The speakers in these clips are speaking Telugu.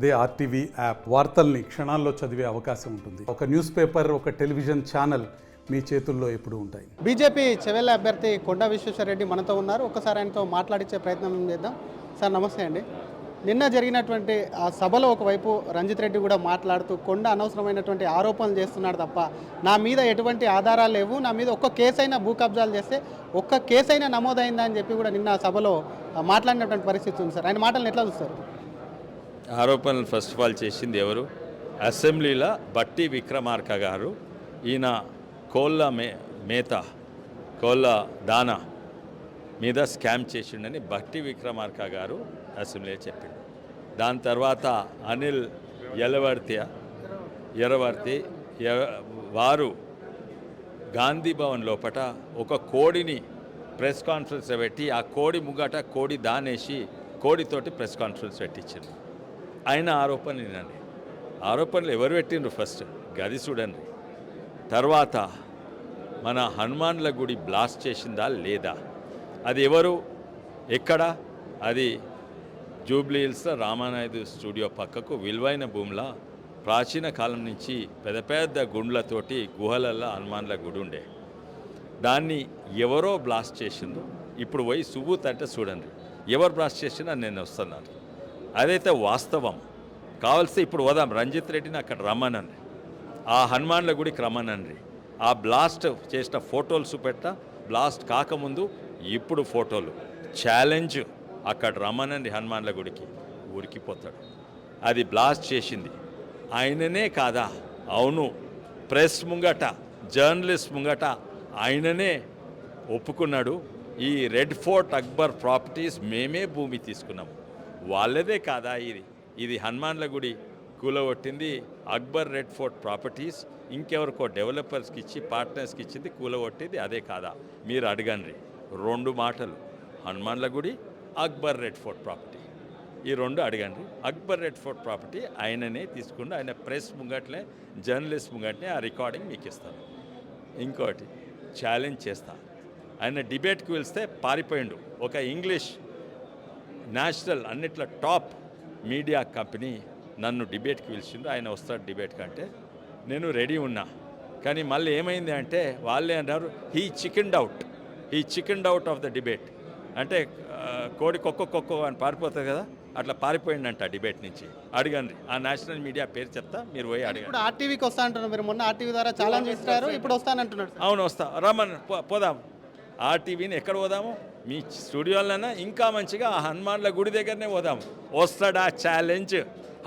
అదే ఆర్టీవీ యాప్ వార్తల్ని క్షణాల్లో చదివే అవకాశం ఉంటుంది. ఒక న్యూస్ పేపర్, ఒక టెలివిజన్ ఛానల్ మీ చేతుల్లో ఎప్పుడూ ఉంటాయి. బీజేపీ చెవెళ్ళ అభ్యర్థి కొండా విశ్వేశ్వరరెడ్డి మనతో ఉన్నారు. ఒకసారి ఆయనతో మాట్లాడించే ప్రయత్నం చేద్దాం. సార్ నమస్తే అండి. నిన్న జరిగినటువంటి ఆ సభలో ఒకవైపు రంజిత్ రెడ్డి కూడా మాట్లాడుతూ కొండ అనవసరమైనటువంటి ఆరోపణలు చేస్తున్నాడు తప్ప నా మీద ఎటువంటి ఆధారాలు లేవు, నా మీద ఒక్క కేసైనా భూ కబ్జాలు చేస్తే ఒక్క కేసైనా నమోదైందని చెప్పి కూడా నిన్న సభలో మాట్లాడినటువంటి పరిస్థితి ఉంది సార్. ఆయన మాటలను ఎట్లా చూస్తారు? ఆరోపణలు ఫస్ట్ ఆఫ్ ఆల్ చేసింది ఎవరు? అసెంబ్లీలో బట్టి విక్రమార్క గారు. ఈయన కోళ్ళ మేత కోళ్ళ దానా మీద స్కామ్ చేసిండని బట్టి విక్రమార్క గారు అసెంబ్లీలో చెప్పిండు. దాని తర్వాత అనిల్ ఎరవర్తి వారు గాంధీ భవన్ లోపల ఒక కోడిని ప్రెస్ కాన్ఫరెన్స్ పెట్టి ఆ కోడి ముంగట కోడి దానేసి కోడితోటి ప్రెస్ కాన్ఫరెన్స్ పెట్టించారు. ఆయన ఆరోపణలు వినండి. ఆరోపణలు ఎవరు పెట్టిండ్రు ఫస్ట్ గది చూడండి. తర్వాత మన హనుమాన్ల గుడి బ్లాస్ట్ చేసిందా లేదా, అది ఎవరు, ఎక్కడ? అది జూబ్లీ హిల్స్ రామానాయుడు స్టూడియో పక్కకు విలువైన భూమిలా ప్రాచీన కాలం నుంచి పెద్ద పెద్ద గుండ్లతోటి గుహలల్లో హనుమాన్ల గుడి ఉండే. దాన్ని ఎవరో బ్లాస్ట్ చేసిండ్రు. ఇప్పుడు పోయి సుబూత్ అంటే చూడండి ఎవరు బ్లాస్ట్ చేసినా నేను వస్తున్నాను. అదైతే వాస్తవం. కావాల్సి ఇప్పుడు వదాం, రంజిత్ రెడ్డిని అక్కడ రమ్మనండి, ఆ హనుమాన్ల గుడికి రమ్మనండి. ఆ బ్లాస్ట్ చేసిన ఫోటోలు చూపెట్ట, బ్లాస్ట్ కాకముందు ఇప్పుడు ఫోటోలు ఛాలెంజ్, అక్కడ రమ్మనండి హనుమాన్ల గుడికి, ఉరికిపోతాడు. అది బ్లాస్ట్ చేసింది ఆయననే కాదా? అవును, ప్రెస్ ముంగట జర్నలిస్ట్ ముంగట ఆయననే ఒప్పుకున్నాడు. ఈ రెడ్ ఫోర్ట్ అక్బర్ ప్రాపర్టీస్ మేమే భూమి తీసుకున్నాము, వాళ్ళదే కాదా? ఇది హనుమాన్ల గుడి కూలగొట్టింది అక్బర్ రెడ్ ఫోర్ట్ ప్రాపర్టీస్, ఇంకెవరికో డెవలపర్స్కి ఇచ్చి పార్ట్నర్స్కి ఇచ్చింది కూలగొట్టింది అదే కాదా? మీరు అడగండి. రెండు మాటలు, హనుమాన్ల గుడి, అక్బర్ రెడ్ ఫోర్ట్ ప్రాపర్టీ, ఈ రెండు అడగండి. అక్బర్ రెడ్ ఫోర్ట్ ప్రాపర్టీ ఆయననే తీసుకుంటే ఆయన ప్రెస్ ముంగట్లే జర్నలిస్ట్ ముంగట్నే ఆ రికార్డింగ్ మీకు ఇస్తాను. ఇంకోటి ఛాలెంజ్ చేస్తా, ఆయన డిబేట్కి పిలిస్తే పారిపోయిండు. ఒక ఇంగ్లీష్ నేషనల్ అన్నిట్లో టాప్ మీడియా కంపెనీ నన్ను డిబేట్కి పిలిచిండు. ఆయన వస్తాడు డిబేట్ కంటే నేను రెడీ ఉన్నా. కానీ మళ్ళీ ఏమైంది అంటే వాళ్ళే అన్నారు he chickened out of the debate. అంటే కోడి కొక్కో అని పారిపోతుంది కదా, అట్లా పారిపోయిందంట డిబేట్ నుంచి. అడగండి, ఆ నేషనల్ మీడియా పేరు చెప్తా, మీరు పోయి అడగండి. ఇప్పుడు ఆర్టీవీకి వస్తా అంటున్నారు, మీరు మొన్న ఆర్టీవీ ద్వారా ఛాలెంజ్ ఇస్తారు, ఇప్పుడు వస్తానంటున్నారు. అవును, వస్తా, రమ్మని పోదాం. ఆర్టీవీని ఎక్కడ పోదాము? మీ స్టూడియోలైనా ఇంకా మంచిగా హనుమాన్ల గుడి దగ్గరనే పోదాము. వస్తాడా ఛాలెంజ్?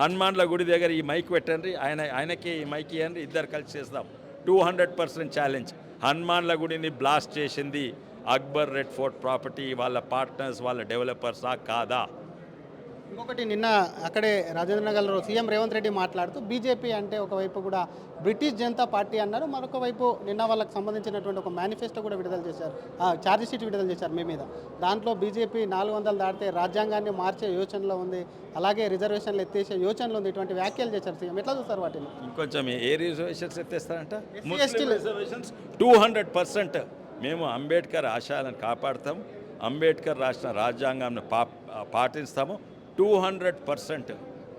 హనుమాన్ల గుడి దగ్గర ఈ మైక్ పెట్టండి, ఆయనకి ఈ మైక్ ఇవ్వండి, ఇద్దరు కలిసి చేస్తాం. 200% ఛాలెంజ్. హనుమాన్ల గుడిని బ్లాస్ట్ చేసింది అక్బర్ రెడ్ ఫోర్ట్ ప్రాపర్టీ వాళ్ళ పార్ట్నర్స్, వాళ్ళ డెవలపర్సా కాదా? ఇంకొకటి, నిన్న అక్కడే రాజేంద్ర నగర్లో సీఎం రేవంత్ రెడ్డి మాట్లాడుతూ బీజేపీ అంటే ఒకవైపు కూడా బ్రిటిష్ జనతా పార్టీ అన్నారు, మరొక వైపు నిన్న వాళ్ళకి సంబంధించినటువంటి ఒక మేనిఫెస్టో కూడా విడుదల చేశారు, ఛార్జ్ షీట్ విడుదల చేశారు మీ మీద. దాంట్లో బీజేపీ 400 దాటితే రాజ్యాంగాన్ని మార్చే యోచనలో ఉంది, అలాగే రిజర్వేషన్లు ఎత్తేసే యోచనలో ఉంది. ఇటువంటి వ్యాఖ్యలు చేశారు సీఎం, ఎట్లా చూస్తారు వాటిని? ఇంకొంచెం ఏ రిజర్వేషన్స్ ఎత్తేస్తారంట? రిజర్వేషన్స్ 200%. మేము అంబేద్కర్ ఆశయాలను కాపాడుతాం, అంబేద్కర్ రాసిన రాజ్యాంగాన్ని పాటిస్తాము. 200%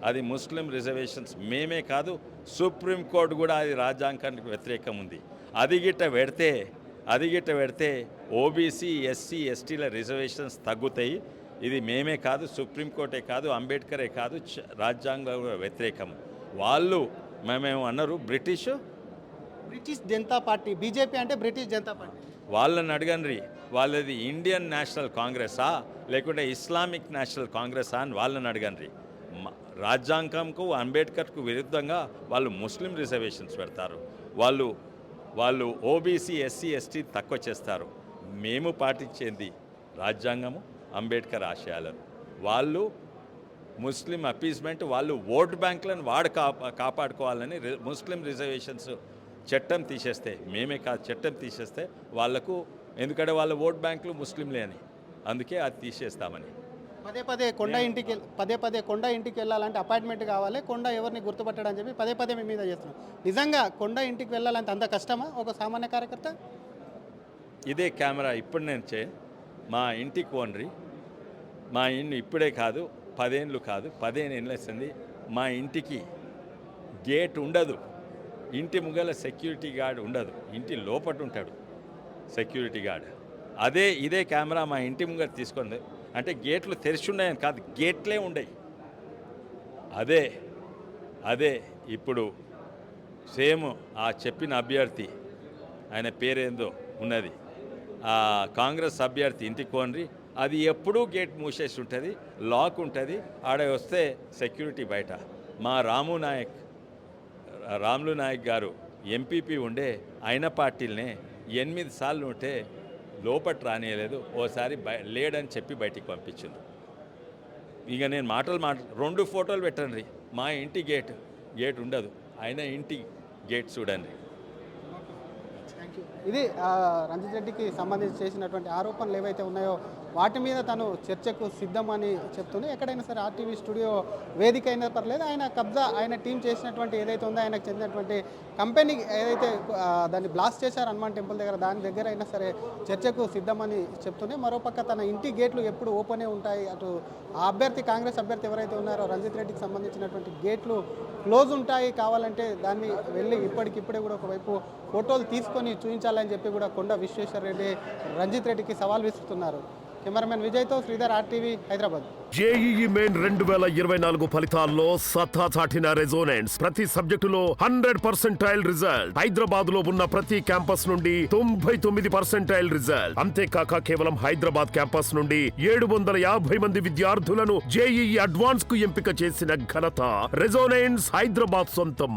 అది ముస్లిం రిజర్వేషన్స్ మేమే కాదు, సుప్రీంకోర్టు కూడా అది రాజ్యాంగానికి వ్యతిరేకం ఉంది. అది గిట్ట పెడితే ఓబీసీ ఎస్సీ ఎస్టీల రిజర్వేషన్స్ తగ్గుతాయి. ఇది మేమే కాదు, సుప్రీంకోర్టే కాదు, అంబేద్కరే కాదు, రాజ్యాంగ వ్యతిరేకం. వాళ్ళు మేమేమో అన్నారు బ్రిటిష్ జనతా పార్టీ, బీజేపీ అంటే బ్రిటిష్ జనతా పార్టీ. వాళ్ళని అడగండి, వాళ్ళది ఇండియన్ నేషనల్ కాంగ్రెసా లేకుంటే ఇస్లామిక్ నేషనల్ కాంగ్రెసా అని వాళ్ళని అడగండి. రాజ్యాంగంకు అంబేద్కర్కు విరుద్ధంగా వాళ్ళు ముస్లిం రిజర్వేషన్స్ పెడతారు, వాళ్ళు ఓబీసీ ఎస్సీ ఎస్టీ తక్కువ చేస్తారు. మేము పాటించేది రాజ్యాంగము, అంబేద్కర్ ఆశయాలను. వాళ్ళు ముస్లిం అపీస్మెంట్, వాళ్ళు ఓట్ బ్యాంకులను కాపాడుకోవాలని ముస్లిం రిజర్వేషన్స్ చట్టం తీసేస్తే, మేమే కాదు చట్టం తీసేస్తే వాళ్లకు, ఎందుకంటే వాళ్ళ ఓట్ బ్యాంకులు ముస్లింలే అని, అందుకే అది తీసేస్తామని. పదే కొండ ఇంటికి వెళ్ళాలంటే అపాయింట్మెంట్ కావాలి, కొండ ఎవరిని గుర్తుపట్టడం చెప్పి పదే మీ మీద చేస్తున్నాం. నిజంగా కొండ ఇంటికి వెళ్ళాలంటే అంత కష్టమా ఒక సామాన్య కార్యకర్త? ఇదే కెమెరా ఇప్పుడు నేను మా ఇంటికి ఓనరి, మా ఇల్లు ఇప్పుడే కాదు 10 ఏళ్ళు కాదు 15 ఏళ్ళు వస్తుంది. మా ఇంటికి గేట్ ఉండదు, ఇంటి ముంగల సెక్యూరిటీ గార్డ్ ఉండదు, ఇంటి లోపట ఉంటాడు సెక్యూరిటీ గార్డ్. ఇదే కెమెరా మా ఇంటి ముంగర తీసుకుంది అంటే గేట్లు తెరిచి ఉన్నాయని కాదు, గేట్లే ఉండయి. అదే ఇప్పుడు సేమ్ ఆ చెప్పిన అభ్యర్థి, ఆయన పేరేందో ఉన్నది, ఆ కాంగ్రెస్ అభ్యర్థి ఇంటికి కోనరి, అది ఎప్పుడూ గేట్ మూసేసి ఉంటుంది, లాక్ ఉంటుంది. ఆడ వస్తే సెక్యూరిటీ బయట. మా రాములు నాయక్ గారు ఎంపీపీ ఉండే ఆయన పార్టీలనే 8 సార్లు ఉంటే లోపట రానియలేదు, ఓసారి లేడని చెప్పి బయటికి పంపించింది. ఇక నేను మాటలు 2 ఫోటోలు పెట్టండి, మా ఇంటి గేట్ ఉండదు, ఆయన ఇంటి గేట్ చూడండి. ఇది రంజిత్ రెడ్డికి సంబంధించి చేసినటువంటి ఆరోపణలు ఏవైతే ఉన్నాయో వాటి మీద తను చర్చకు సిద్ధమని చెప్తుంది. ఎక్కడైనా సరే ఆర్టీవీ స్టూడియో వేదిక అయినా పర్లేదు, ఆయన కబ్జా, ఆయన టీం చేసినటువంటి ఏదైతే ఉందో ఆయనకు చెందినటువంటి కంపెనీ ఏదైతే దాన్ని బ్లాస్ట్ చేశారు హనుమాన్ టెంపుల్ దగ్గర, దాని దగ్గర అయినా సరే చర్చకు సిద్ధమని చెప్తూనే మరోపక్క తన ఇంటి గేట్లు ఎప్పుడు ఓపెనే ఉంటాయి, అటు ఆ అభ్యర్థి కాంగ్రెస్ అభ్యర్థి ఎవరైతే ఉన్నారో రంజిత్ రెడ్డికి సంబంధించినటువంటి గేట్లు క్లోజ్ ఉంటాయి, కావాలంటే దాన్ని వెళ్ళి ఇప్పటికిప్పుడే కూడా ఒకవైపు ఫోటోలు తీసుకొని చూపించాలని చెప్పి కూడా కొండ విశ్వేశ్వర రెడ్డి రంజిత్ రెడ్డికి సవాల్ విసురుతున్నారు. కెమెరామెన్ విజయ్తో Sridhar, RTV, Hyderabad. JEE main 2024 ఫలితాల్లో సత్తా చాటిన రెజోనెన్స్ ప్రతి సబ్జెక్టులో 100% రిజల్ట్. హైదరాబాద్ లో ఉన్న ప్రతి క్యాంపస్ నుండి 99% రిజల్ట్. అంతేకాక కేవలం హైదరాబాద్ క్యాంపస్ నుండి 750 మంది విద్యార్థులను జేఈఈ అడ్వాన్స్ కు ఎంపిక చేసిన ఘనత రెజోనెన్స్ హైదరాబాద్ సొంతం.